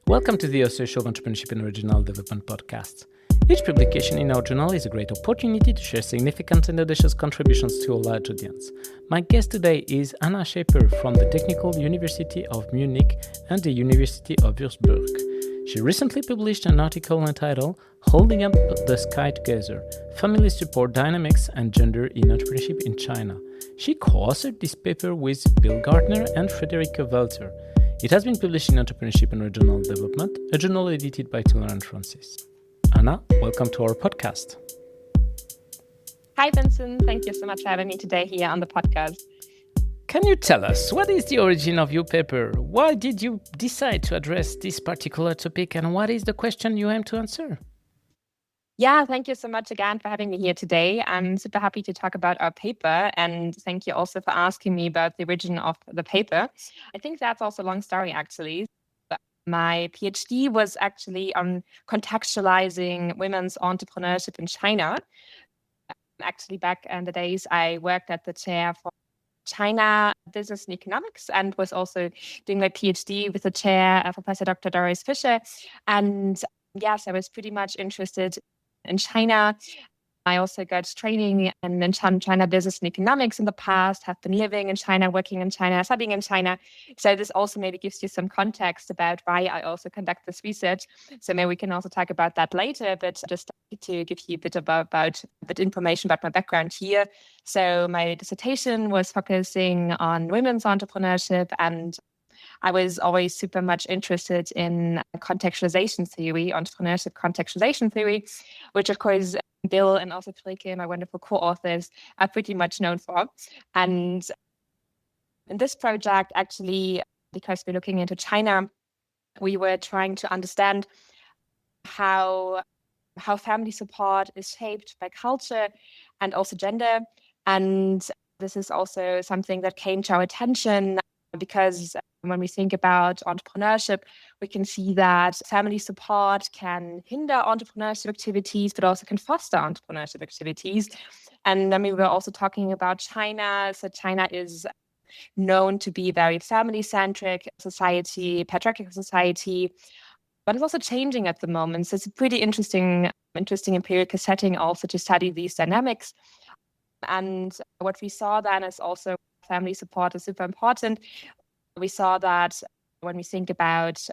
Welcome to the Social Entrepreneurship and Regional Development Podcast. Each publication in our journal is a great opportunity to share significant and audacious contributions to a large audience. My guest today is Anna Schaper from the Technical University of Munich and the University of Würzburg. She recently published an article entitled Holding Up the Sky Together, Family Support Dynamics and Gender in Entrepreneurship in China. She co-authored this paper with Bill Gardner and Frederica Walter. It has been published in Entrepreneurship and Regional Development, a journal edited by Taylor and Francis. Anna, welcome to our podcast. Hi, Vincent. Thank you so much for having me today here on the podcast. Can you tell us what is the origin of your paper? Why did you decide to address this particular topic, and what is the question you aim to answer? Yeah, thank you so much again for having me here today. I'm super happy to talk about our paper, and thank you also for asking me about the origin of the paper. I think that's also a long story, actually. My PhD was actually on contextualizing women's entrepreneurship in China. Actually, back in the days, I worked at the chair for China Business and Economics and was also doing my PhD with the chair, Professor Dr. Doris Fischer. And yes, I was pretty much interested in China. I also got training in China Business and Economics in the past, have been living in China, working in China, studying in China. So this also maybe gives you some context about why I also conduct this research. So maybe we can also talk about that later, but just to give you a bit about information about my background here. So my dissertation was focusing on women's entrepreneurship, and I was always super much interested in contextualization theory, entrepreneurship contextualization theory, which of course Bill and also Frike, my wonderful co-authors, are pretty much known for. And in this project, actually, because we're looking into China, we were trying to understand how family support is shaped by culture and also gender. And this is also something that came to our attention because when we think about entrepreneurship, we can see that family support can hinder entrepreneurship activities, but also can foster entrepreneurship activities. And then we were also talking about China. So China is known to be a very family-centric society, patriarchal society, but it's also changing at the moment. So it's a pretty interesting empirical setting also to study these dynamics. And what we saw then is also family support is super important. We saw that when we think about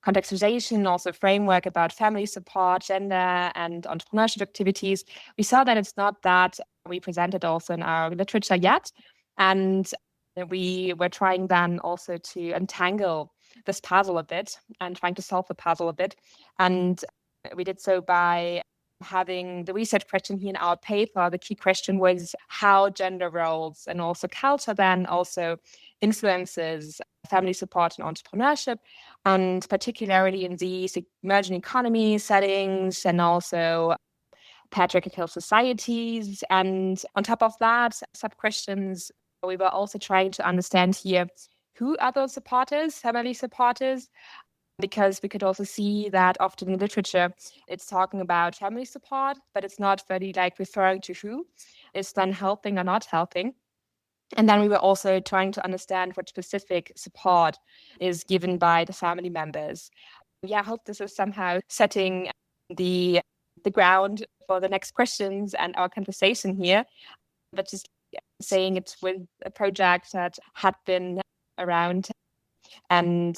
contextualization, also framework about family support, gender, and entrepreneurship activities, we saw that it's not that represented also in our literature yet. And we were trying then also to untangle this puzzle a bit and trying to solve the puzzle a bit. And we did so by having the research question here in our paper. The key question was how gender roles and also culture then also influences family support and entrepreneurship, and particularly in these emerging economy settings and also patriarchal societies. And on top of that, sub-questions, we were also trying to understand here who are those supporters, family supporters, because we could also see that often in literature, it's talking about family support, but it's not really like referring to who is then helping or not helping. And then we were also trying to understand what specific support is given by the family members. Yeah, I hope this is somehow setting the ground for the next questions and our conversation here. But just saying it with a project that had been around and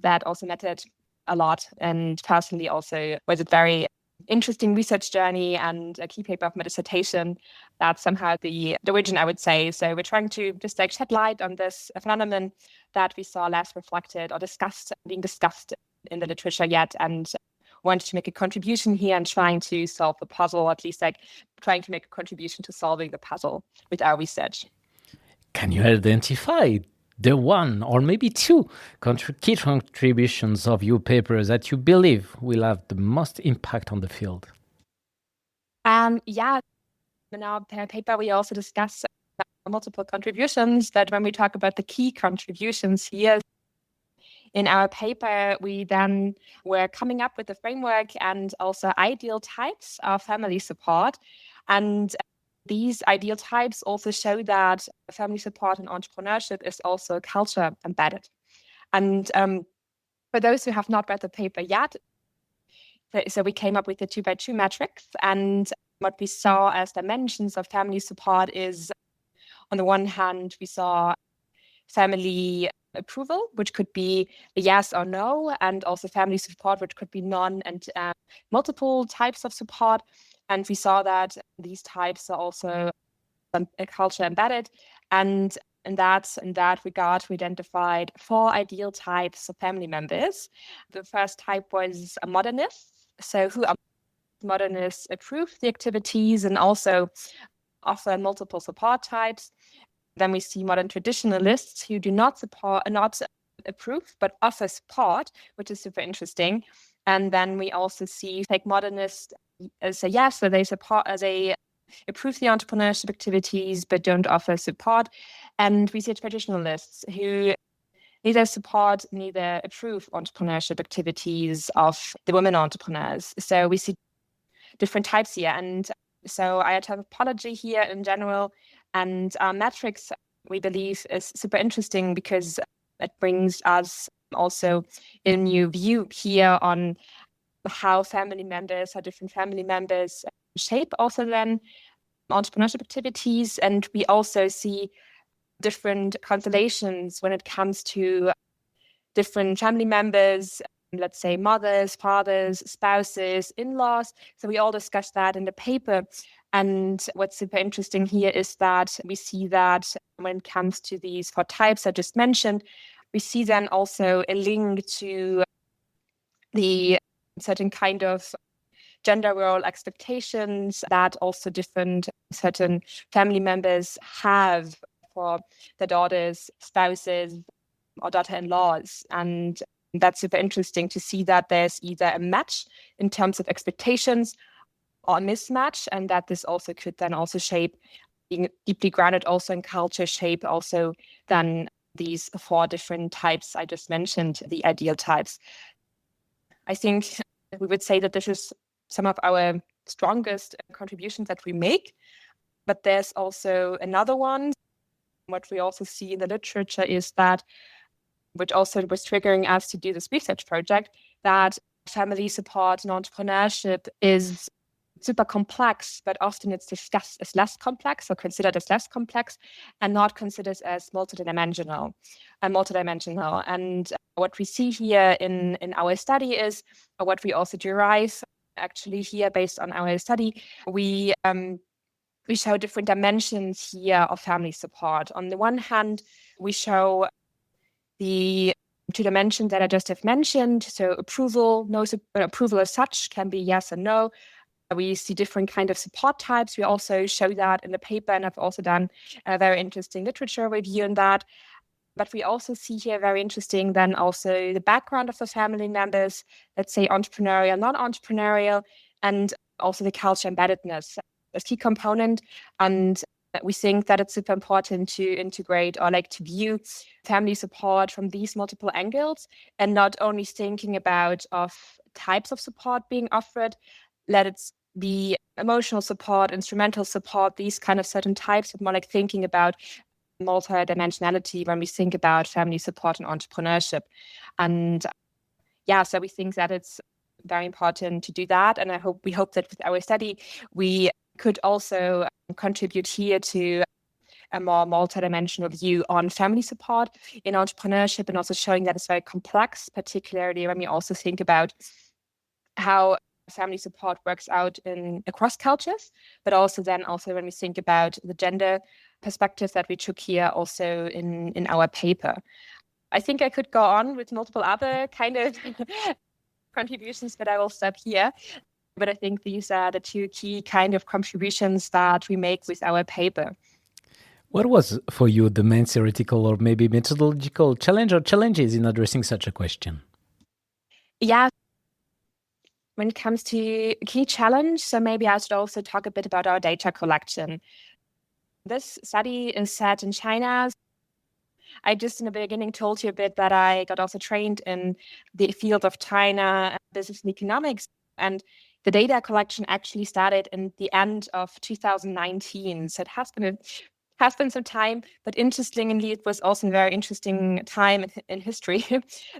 that also mattered a lot. And personally also was a very interesting research journey and a key paper of my dissertation. That's somehow the origin, I would say. So we're trying to just shed light on this phenomenon that we saw less reflected or being discussed in the literature yet, and wanted to make a contribution here and trying to solve the puzzle, at least trying to make a contribution to solving the puzzle with our research. Can you identify the one or maybe two key contributions of your paper that you believe will have the most impact on the field? Yeah, in our paper, we also discuss multiple contributions, but when we talk about the key contributions here, in our paper, we then were coming up with a framework and also ideal types of family support. And these ideal types also show that family support and entrepreneurship is also culture embedded. And For those who have not read the paper yet, so we came up with the 2x2 matrix, and what we saw as dimensions of family support is, on the one hand, we saw family approval, which could be a yes or no, and also family support, which could be none and multiple types of support. And we saw that these types are also culture embedded. And in that regard, we identified 4 ideal types of family members. The first type was a modernist. So who are modernists approve the activities and also offer multiple support types. Then we see modern traditionalists who do not approve, but offer support, which is super interesting. And then we also see fake modernists say yes, so they support, they approve the entrepreneurship activities, but don't offer support. And we see traditionalists who neither support, neither approve entrepreneurship activities of the women entrepreneurs. So we see different types here. And so our typology here in general and our metrics, we believe, is super interesting because it brings us also a new view here on how different family members shape also then entrepreneurship activities. And we also see different constellations when it comes to different family members, let's say mothers, fathers, spouses, in-laws. So we all discussed that in the paper. And what's super interesting here is that we see that when it comes to these 4 types I just mentioned, we see then also a link to the certain kind of gender role expectations that also different certain family members have for their daughters, spouses, or daughter-in-laws. And that's super interesting to see that there's either a match in terms of expectations or a mismatch, and that this also could then also shape, being deeply grounded also in culture, shape also then these 4 different types I just mentioned, the ideal types. I think we would say that this is some of our strongest contributions that we make, but there's also another one. What we also see in the literature is that, which also was triggering us to do this research project, that family support and entrepreneurship is super complex, but often it's discussed as less complex or considered as less complex and not considered as multidimensional. And what we see here in our study is, or what we also derive actually here based on our study, we show different dimensions here of family support. On the one hand, we show the 2 dimensions that I just have mentioned. So approval, approval as such can be yes and no. We see different kind of support types. We also show that in the paper, and I've also done a very interesting literature review on that. But we also see here very interesting then also the background of the family members, let's say entrepreneurial, non-entrepreneurial, and also the culture embeddedness as key component. And we think that it's super important to integrate or to view family support from these multiple angles and not only thinking about of types of support being offered, let it be emotional support, instrumental support, these kind of certain types, but more thinking about multidimensionality when we think about family support and entrepreneurship. And so we think that it's very important to do that. And we hope that with our study, we could also contribute here to a more multidimensional view on family support in entrepreneurship, and also showing that it's very complex, particularly when we also think about how family support works out across cultures, but also when we think about the gender perspectives that we took here also in our paper. I think I could go on with multiple other kind of contributions, but I will stop here. But I think these are the 2 key kind of contributions that we make with our paper. What was for you the main theoretical or maybe methodological challenge or challenges in addressing such a question? Yeah. When it comes to key challenge, so maybe I should also talk a bit about our data collection. This study is set in China. I just in the beginning told you a bit that I got also trained in the field of China business and economics, and the data collection actually started in the end of 2019. So it has been some time, but interestingly, it was also a very interesting time in history.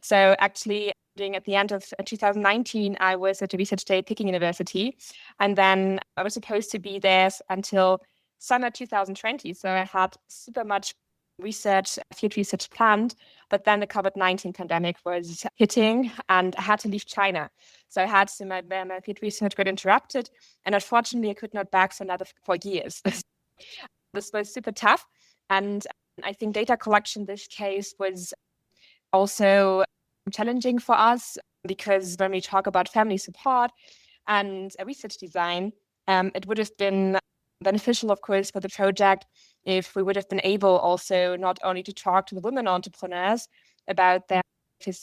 So actually, at the end of 2019, I was at a research day at Peking University, and then I was supposed to be there until summer 2020. So I had super much field research planned, but then the COVID-19 pandemic was hitting and I had to leave China. So I had to, my field research got interrupted, and unfortunately I could not back for another 4 years. This was super tough. And I think data collection in this case was also challenging for us, because when we talk about family support and research design, it would have been beneficial, of course, for the project if we would have been able also not only to talk to the women entrepreneurs about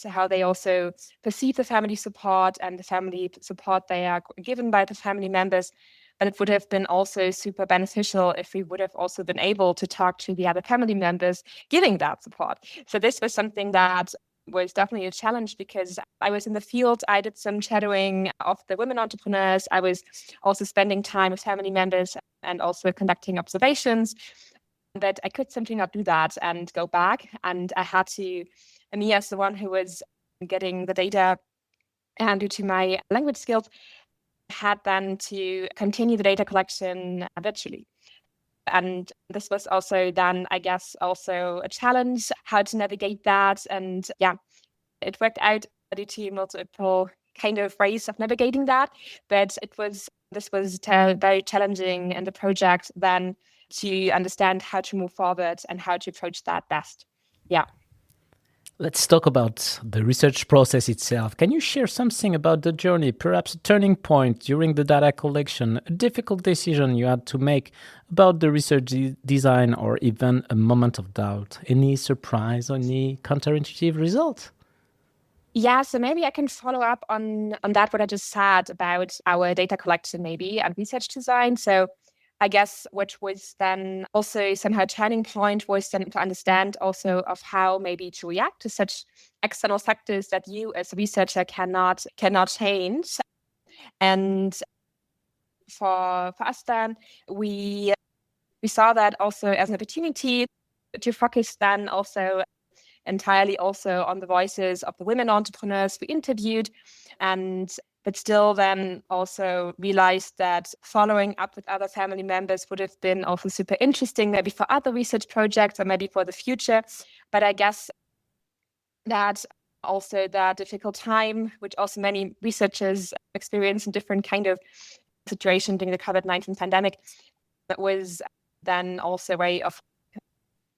how they also perceive the family support and the family support they are given by the family members, but it would have been also super beneficial if we would have also been able to talk to the other family members giving that support. So this was something that was definitely a challenge, because I was in the field. I did some shadowing of the women entrepreneurs. I was also spending time with family members and also conducting observations. That I could simply not do that and go back. And I had to, me as the one who was getting the data, and due to my language skills, had then to continue the data collection virtually. And this was also then, I guess, also a challenge, how to navigate that. And yeah, it worked out due to multiple kind of ways of navigating that. But this was very challenging in the project then to understand how to move forward and how to approach that best. Yeah. Let's talk about the research process itself. Can you share something about the journey, perhaps a turning point during the data collection, a difficult decision you had to make about the research design, or even a moment of doubt? Any surprise or any counterintuitive result? Yeah, so maybe I can follow up on that, what I just said about our data collection maybe and research design. So I guess what was then also somehow a turning point was then to understand also of how maybe to react to such external factors that you as a researcher cannot change. And for us then, we saw that also as an opportunity to focus then also entirely also on the voices of the women entrepreneurs we interviewed, but still then also realized that following up with other family members would have been also super interesting, maybe for other research projects or maybe for the future. But I guess that also that difficult time, which also many researchers experience in different kind of situation during the COVID-19 pandemic, that was then also a way of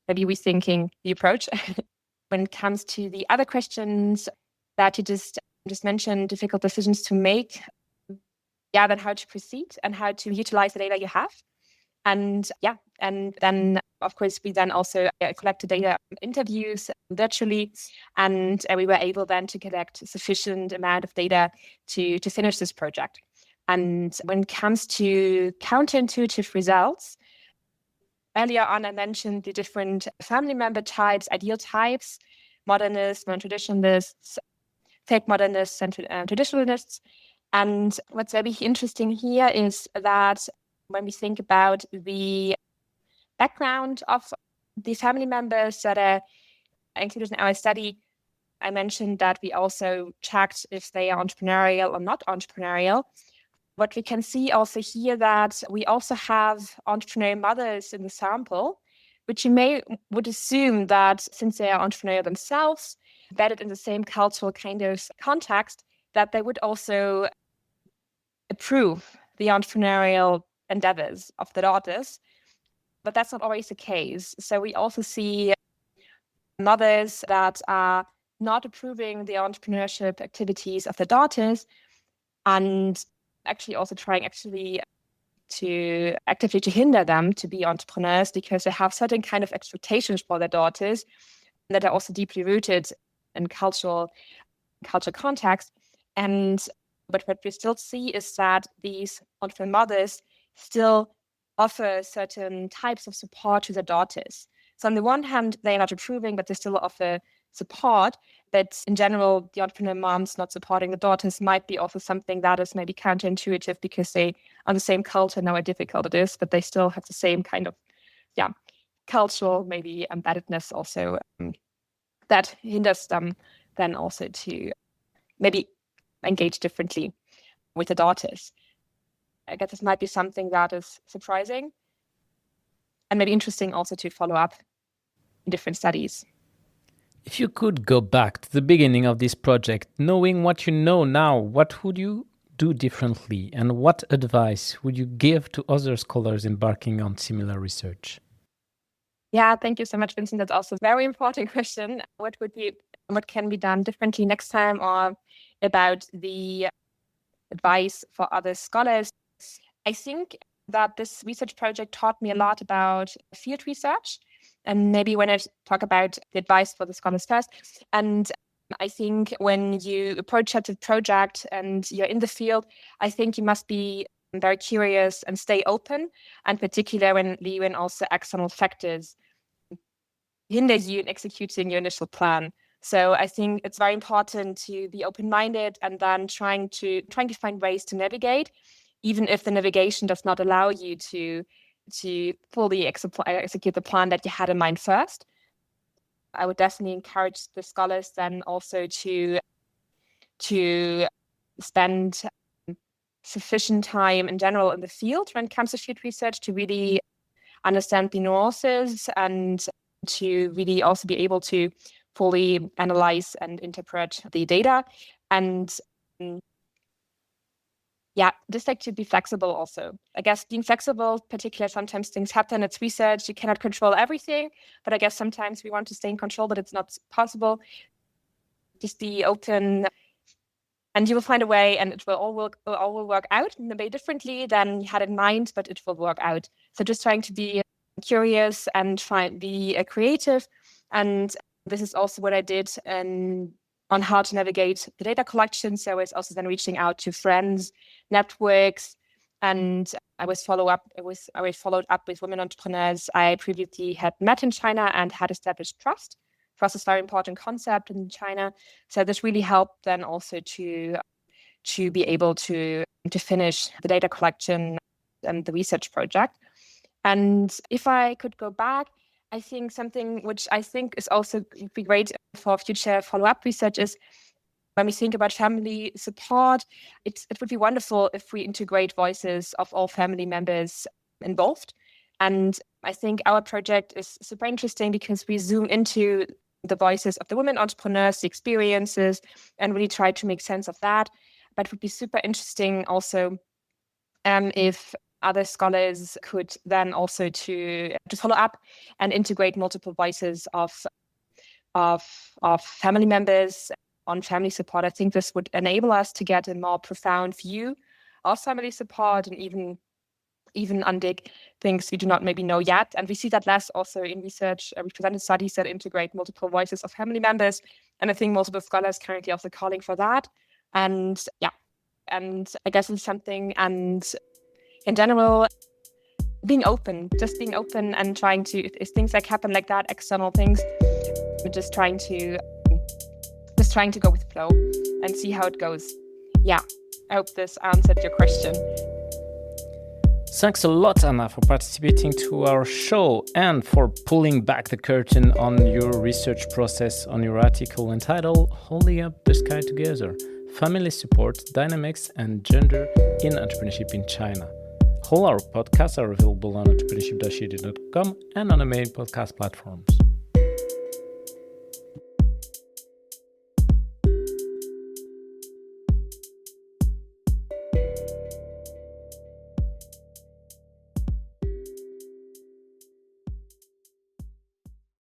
maybe rethinking the approach. When it comes to the other questions that you just mentioned, difficult decisions to make, yeah, then how to proceed and how to utilize the data you have. And yeah, and then of course we then also collected data interviews virtually, and we were able then to collect sufficient amount of data to finish this project. And when it comes to counterintuitive results, earlier on, I mentioned the different family member types, ideal types, modernists, non-traditionalists, fake modernists, and traditionalists. And what's very interesting here is that when we think about the background of the family members that are included in our study, I mentioned that we also checked if they are entrepreneurial or not entrepreneurial. What we can see also here that we also have entrepreneurial mothers in the sample, which you would assume that since they are entrepreneurial themselves, embedded in the same cultural kind of context, that they would also approve the entrepreneurial endeavors of the daughters. But that's not always the case. So we also see mothers that are not approving the entrepreneurship activities of the daughters, and actually also trying to actively to hinder them to be entrepreneurs, because they have certain kind of expectations for their daughters that are also deeply rooted in cultural context. But what we still see is that these entrepreneur mothers still offer certain types of support to their daughters. So on the one hand, they're not approving, but they still offer support. But in general, the entrepreneur moms not supporting the daughters might be also something that is maybe counterintuitive, because they are the same culture, know how difficult it is, but they still have the same kind of, cultural maybe embeddedness also that hinders them then also to maybe engage differently with the daughters. I guess this might be something that is surprising and maybe interesting also to follow up in different studies. If you could go back to the beginning of this project, knowing what you know now, what would you do differently, and what advice would you give to other scholars embarking on similar research? Yeah, thank you so much, Vincent. That's also a very important question. What can be done differently next time, or about the advice for other scholars? I think that this research project taught me a lot about field research. And maybe when I talk about the advice for the scholars first, and I think when you approach such a project and you're in the field, I think you must be very curious and stay open, and particularly when also external factors hinder you in executing your initial plan. So I think it's very important to be open-minded and then trying to find ways to navigate, even if the navigation does not allow you to fully execute the plan that you had in mind first. I would definitely encourage the scholars then also to spend sufficient time in general in the field when it comes to field research, to really understand the nuances and to really also be able to fully analyze and interpret the data. And just like to be flexible also. I guess being flexible, particularly sometimes things happen, it's research, you cannot control everything, but I guess sometimes we want to stay in control, but it's not possible. Just be open, and you will find a way, and it will all work out in a way differently than you had in mind, but it will work out. So just trying to be curious and be creative. And this is also what I did on how to navigate the data collection. So I was also then reaching out to friends, networks, and I followed up with women entrepreneurs I previously had met in China and had established trust. Trust is a very important concept in China. So this really helped then also to be able to finish the data collection and the research project. And if I could go back, I think something which I think is also be great for future follow-up research is when we think about family support, it would be wonderful if we integrate voices of all family members involved. And I think our project is super interesting because we zoom into the voices of the women entrepreneurs, the experiences, and really try to make sense of that. But it would be super interesting also if other scholars could then also to follow up and integrate multiple voices of family members on family support. I think this would enable us to get a more profound view of family support and even undig things we do not maybe know yet. And we see that less also in research. We presented studies that integrate multiple voices of family members. And I think multiple scholars currently also calling for that. And I guess it's something, and in general, being open and trying to, if things like happen like that, external things, just trying to go with the flow and see how it goes. Yeah, I hope this answered your question. Thanks a lot, Anna, for participating to our show and for pulling back the curtain on your research process on your article entitled Holding Up the Sky Together, Family Support, Dynamics and Gender in Entrepreneurship in China. All our podcasts are available on entrepreneurship-edu.com and on the main podcast platforms.